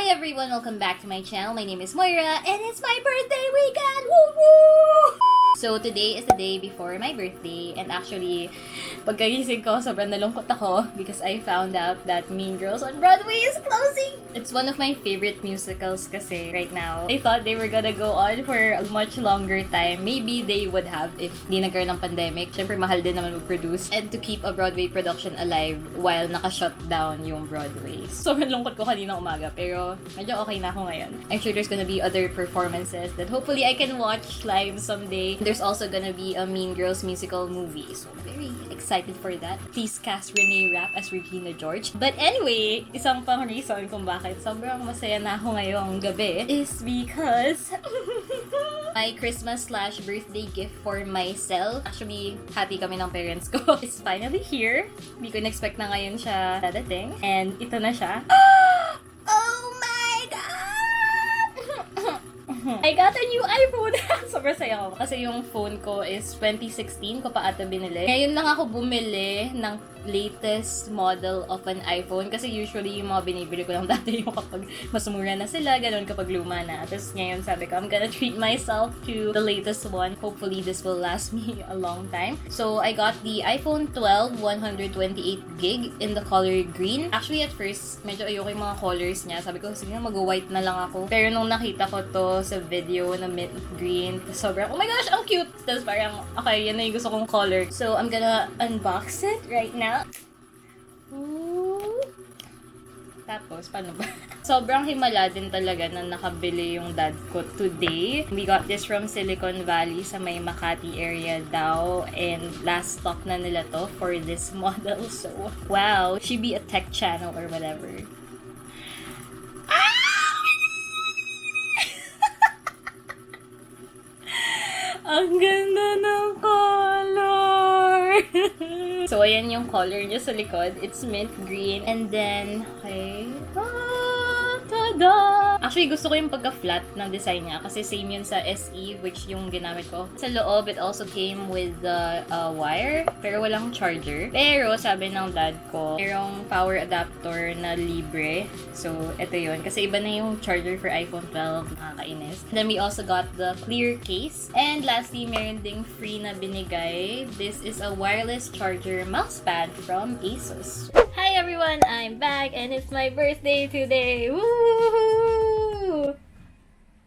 Hi everyone, welcome back to my channel. My name is Moira and it's my birthday weekend! Woo woo! So today is the day before my birthday and actually pagkagising ko sobrang nalungkot ako because I found out that Mean Girls on Broadway is closing! It's one of my favorite musicals kasi right now. I thought they were gonna go on for a much longer time. Maybe they would have if di nagkaroon ng pandemic. Syempre mahal din naman mag-produce and to keep a Broadway production alive while naka-shut down yung Broadway. Sobrang lungkot ko kanina umaga pero medyo okay na ako ngayon. I'm sure there's gonna be other performances that hopefully I can watch live someday. There's also gonna be a Mean Girls musical movie. So very excited for that. Please cast Renee Rapp as Regina George. But anyway, isang pang reason kung bakit sobrang masaya na ako ngayong gabi is because my Christmas/birthday gift for myself. Actually, happy kami ng parents ko. It's finally here. Hindi ko na-expect na ngayon siya dadating. And ito na siya. Oh my God! I got a new iPhone! Sobrang saya ko. Kasi yung phone ko is 2016 ko pa ata binili. Ngayon lang ako bumili ng latest model of an iPhone. Kasi usually yung mga binibili ko lang dati yung kapag mas mura na sila, ganun kapag luma na. Tapos ngayon sabi ko, I'm gonna treat myself to the latest one. Hopefully this will last me a long time. So I got the iPhone 12 128GB in the color green. Actually at first, medyo ayoko yung mga colors niya. Sabi ko, sige mag-white na lang ako. Pero nung nakita ko to sa video na mint green, sobrang, oh my gosh, ang cute! Tapos parang, okay, yan na yung gusto kong color. So I'm gonna unbox it right now. Ooh. Tapos, paano ba? Sobrang himala din talaga na nakabili yung dad ko today. We got this from Silicon Valley sa may Makati area daw. And last stock na nila to for this model. So, wow. She be a tech channel or whatever. Ang ganda ng color! So, ayan yung color niya sa likod. It's mint green. And then, okay. Tada! Actually, gusto ko yung pagka-flat ng design niya. Kasi same yun sa SE, which yung ginamit ko. Sa loob, it also came with the wire. Pero walang charger. Pero, sabi ng dad ko, mayroong power adapter na libre. So, ito yun. Kasi iba na yung charger for iPhone 12. Nakakainis. Then, we also got the clear case. And lastly, meron ding free na binigay. This is a wireless charger mousepad from Asus. Hi everyone! I'm back and it's my birthday today! Woo!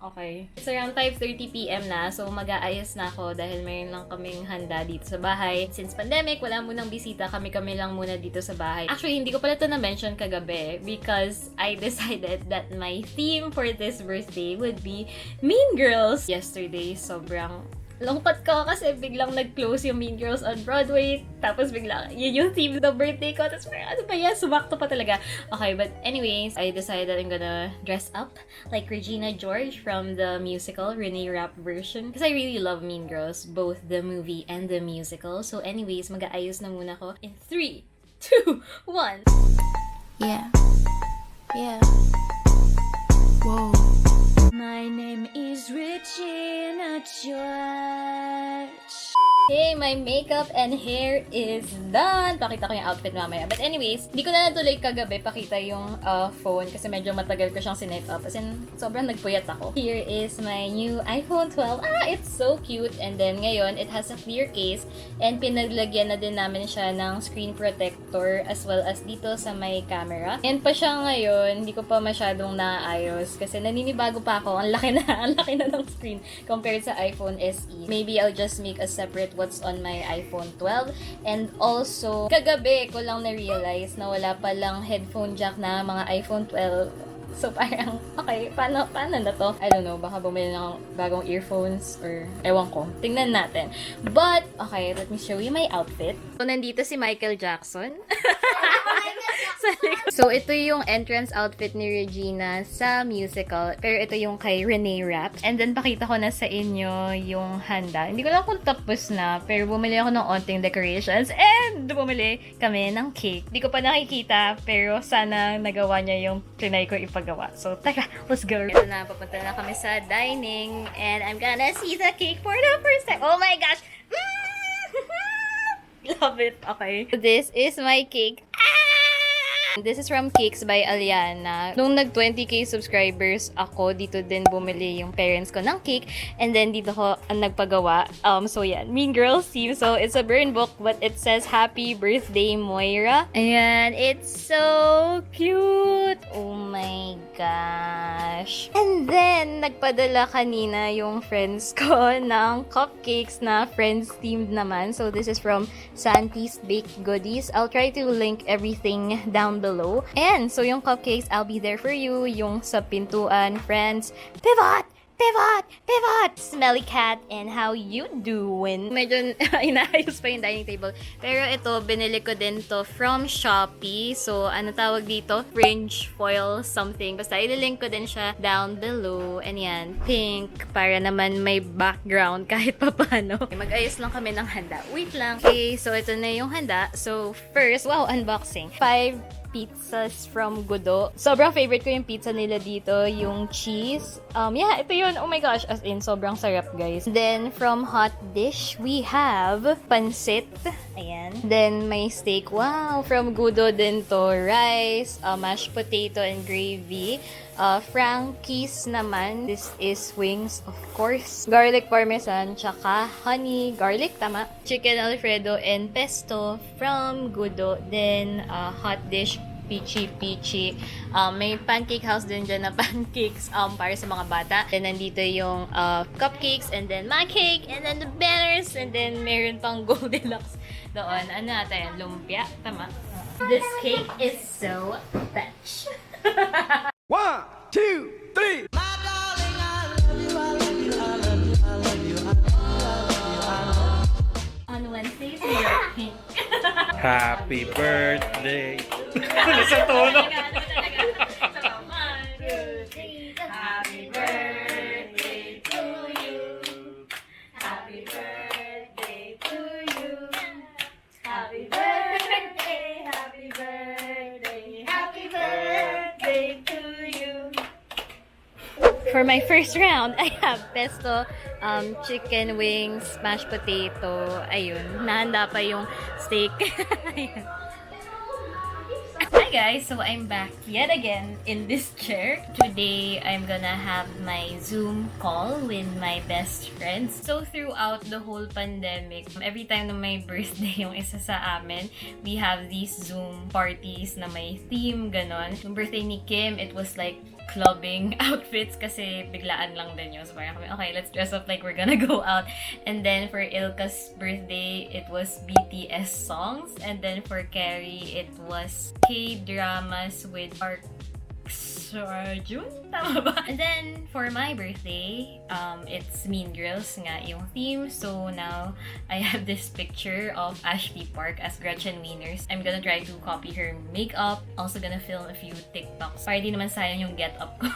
Okay. It's around 5:30 PM na, so mag-aayos na ako dahil mayroon lang kaming handa dito sa bahay. Since pandemic, wala munang bisita, kami-kami lang muna dito sa bahay. Actually, hindi ko pala ito na-mention kagabi because I decided that my theme for this birthday would be Mean Girls. Yesterday, sobrang lungkot ko kasi biglang nag-close yung Mean Girls on Broadway. Tapos biglang, yun yung theme ng birthday ko. Tapos ano ba yan? Sumakto pa talaga. Okay, but anyways, I decided I'm gonna dress up like Regina George from the musical, Renee Rapp version. Because I really love Mean Girls, both the movie and the musical. So anyways, mag-aayos na muna ko in 3, 2, 1. Yeah. Yeah. Whoa. My name is Regina George. Okay, my makeup and hair is done. Pakita ko yung outfit mamaya. But anyways, hindi ko na natuloy kagabi pakita yung phone kasi medyo matagal ko siyang sinet up. As in, sobrang nagpuyat ako. Here is my new iPhone 12. It's so cute. And then ngayon, it has a clear case. And pinaglagyan na din namin siya ng screen protector as well as dito sa may camera. And pa siya ngayon, hindi ko pa masyadong naayos kasi naninibago pa ako. Ang laki na ng screen compared sa iPhone SE. Maybe I'll just make a separate what's on my iPhone 12. And also, kagabi ko lang na-realize na wala palang headphone jack na mga iPhone 12. So parang, okay, paano na to? I don't know, baka bumili ng bagong earphones or ewan ko. Tingnan natin. But, okay, let me show you my outfit. So, nandito si Michael Jackson. So, ito yung entrance outfit ni Regina sa musical. Pero ito yung kay Renee Rapp. And then, pakita ko na sa inyo yung handa. Hindi ko lang kung tapos na, pero bumili ako ng onting decorations. And bumili kami ng cake. Hindi ko pa nakikita, pero sana nagawa niya yung trinay ko ipagawa. So, teka, let's go. Ito na, papunta na kami sa dining. And I'm gonna see the cake for the first time. Oh my gosh! Love it. Okay. This is my cake. This is from Cakes by Aliana. Nung nag 20k subscribers ako, dito din bumili yung parents ko ng cake. And then dito ko nagpagawa. So yan, Mean Girls theme. So it's a burn book but it says Happy Birthday Moira. Ayan, it's so cute. Oh my gosh. And then nagpadala kanina yung friends ko ng cupcakes na friends themed naman. So this is from Santi's Baked Goodies. I'll try to link everything down below. And so yung cupcakes, I'll be there for you. Yung sa pintuan, friends, pivot! Pivot! Pivot! Smelly cat, and how you doing? Medyo inaayos pa yung dining table. Pero ito, binili ko din to from Shopee. So, ano tawag dito? Fringe foil something. Basta ililink ko din siya down below. And yan, pink. Para naman may background kahit papano. Mag-ayos lang kami ng handa. Wait lang. Okay, so ito na yung handa. So, first, wow, unboxing. 5 pizzas from Gudo. Sobrang favorite ko yung pizza nila dito, yung cheese. Yeah, ito yun. Oh my gosh, as in, sobrang sarap, guys. Then, from Hot Dish, we have pansit. Ayan. Then, may steak. Wow, from Gudo din to. Rice, mashed potato, and gravy. Frankie's naman, this is wings, of course. Garlic parmesan, tsaka honey garlic, tama? Chicken alfredo and pesto from Gudo. Then, Hot Dish, peachy. May pancake house din dyan na pancakes para sa mga bata. Then, nandito yung cupcakes, and then my cake, and then the banners, and then meron pang Goldilocks doon. Ano ata yan? Lumpia? Tama? This cake is so fetch. 1, 2, 3. My darling, I love you, I love you, I love you, I love you, I love you, I love you. On Wednesdays, we are pink. Happy birthday! Sa tono! Happy birthday to you. Happy birthday to you. Happy birthday, happy birthday, happy birthday to you. For my first round, I have pesto, chicken wings, mashed potato. Ayun, nahanda pa yung steak. Ayun. Hi guys, so I'm back yet again in this chair. Today, I'm gonna have my Zoom call with my best friends. So throughout the whole pandemic, every time na may birthday yung isa sa amin, we have these Zoom parties na may theme, ganon. Yung birthday ni Kim, it was like clubbing outfits kasi biglaan lang din yun. So parang kami, okay, let's dress up like we're gonna go out. And then for Ilka's birthday, it was BTS songs. And then for Carrie, it was K-dramas with Park Seo-joon? Tama ba? And then for my birthday, it's Mean Girls nga yung theme. So now, I have this picture of Ashley Park as Gretchen Wieners. I'm gonna try to copy her makeup. Also gonna film a few TikToks. Para di naman sayang yung get-up ko.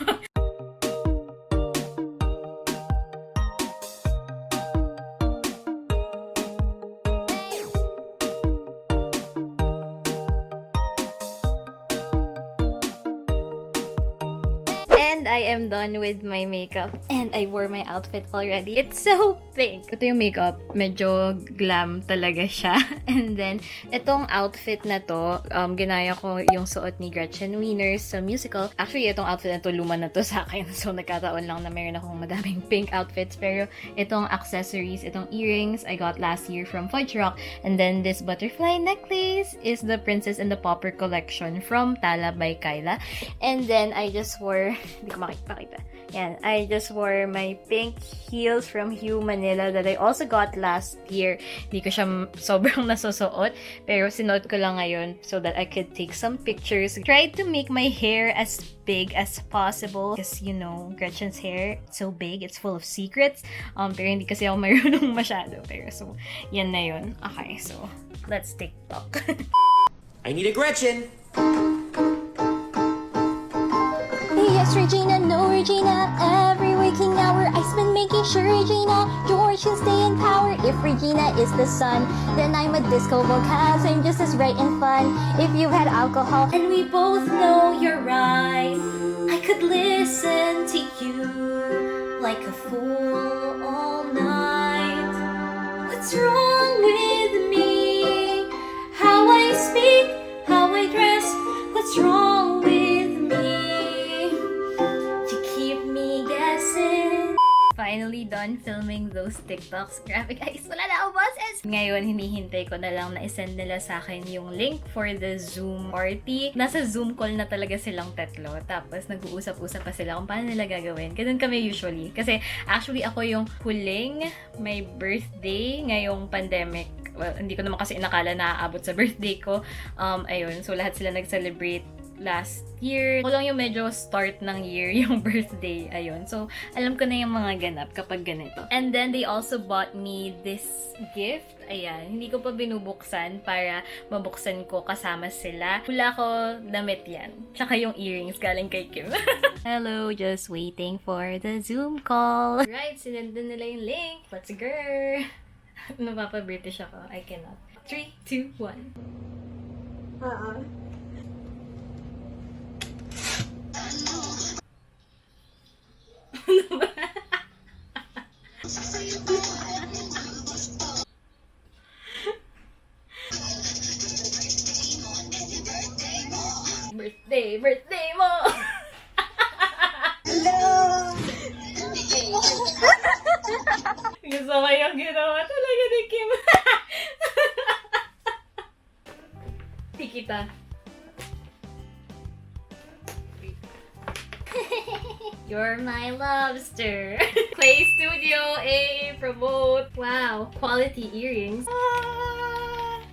And I am done with my makeup. And I wore my outfit already. It's so pink. Ito yung makeup. Medyo glam talaga siya. And then, itong outfit na to, ginaya ko yung suot ni Gretchen Wieners sa musical. Actually, itong outfit na to, luma na to sa akin. So, nagkataon lang na meron akong madaming pink outfits. Pero, itong accessories, itong earrings, I got last year from Fudge Rock. And then, this butterfly necklace is the Princess and the Pauper collection from Tala by Kyla. And then, I just wore... Hindi ko makikita. Yan. I just wore my pink heels from Hue Manila that I also got last year. Hindi ko siya sobrang nasusuot. Pero sinuot ko lang ngayon so that I could take some pictures. Tried to make my hair as big as possible. Because, you know, Gretchen's hair, so big. It's full of secrets. Pero hindi kasi ako marunong masyado. Pero so, yan na yun. Okay, so, let's TikTok. I need a Gretchen. Yes, Regina, no, Regina. Every waking hour I spend making sure, Regina, George can stay in power. If Regina is the sun, then I'm a disco ball, cause I'm just as bright and fun. If you've had alcohol, and we both know you're right, I could listen to you like a fool all night. What's wrong with me? How I speak, how I dress, what's done filming those TikToks. Grabe guys, wala na ako boses! Ngayon, hinihintay ko na lang na isend nila sa akin yung link for the Zoom party. Nasa Zoom call na talaga silang tatlo. Tapos, nag-uusap-usap pa sila kung paano nila gagawin. Ganun kami usually. Kasi, actually, ako yung huling may birthday ngayong pandemic. Well, hindi ko naman kasi inakala na aabot sa birthday ko. Ayun, so lahat sila nag-celebrate last year. Ako lang yung medyo start ng year yung birthday. Ayun. So, alam ko na yung mga ganap kapag ganito. And then, they also bought me this gift. Ayan. Hindi ko pa binubuksan para mabuksan ko kasama sila. Hula ko, damit yan. Tsaka yung earrings galing kay Kim. Hello, just waiting for the Zoom call. Right, sinendan nila yung link. Let's go! Napapa-British ako. I cannot. 3, 2, 1. Birthday mo! Gusto ko yung ginawa talaga ni Kim. Tikita. You're my lobster. Play Studio A promote. Wow, quality earrings.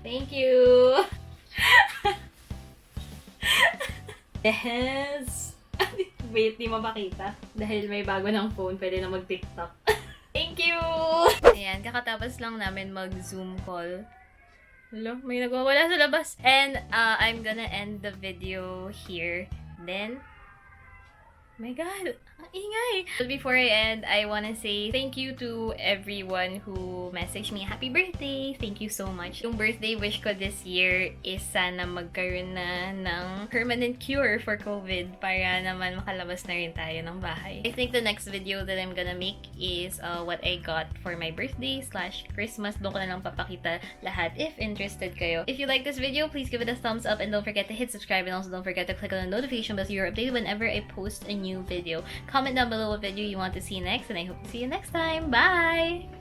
Thank you. Yes. Wait, di mo makita. Dahil may bago ng phone, pwede na mag-TikTok. Thank you! Ayan, kakatapos lang namin mag-Zoom call. Hello, may nagwawala sa labas. And I'm gonna end the video here. Then, oh my God, ang ingay! But before I end, I wanna say thank you to everyone who messaged me happy birthday. Thank you so much. Yung birthday wish ko this year is sana magkaroon na ng permanent cure for COVID para naman makalabas na rin tayo ng bahay. I think the next video that I'm gonna make is what I got for my birthday / Christmas. Doon ko na lang papakita lahat if interested kayo. If you like this video, please give it a thumbs up and don't forget to hit subscribe and also don't forget to click on the notification bell so you're updated whenever I post a new video. Comment down below what video you want to see next, and I hope to see you next time. Bye!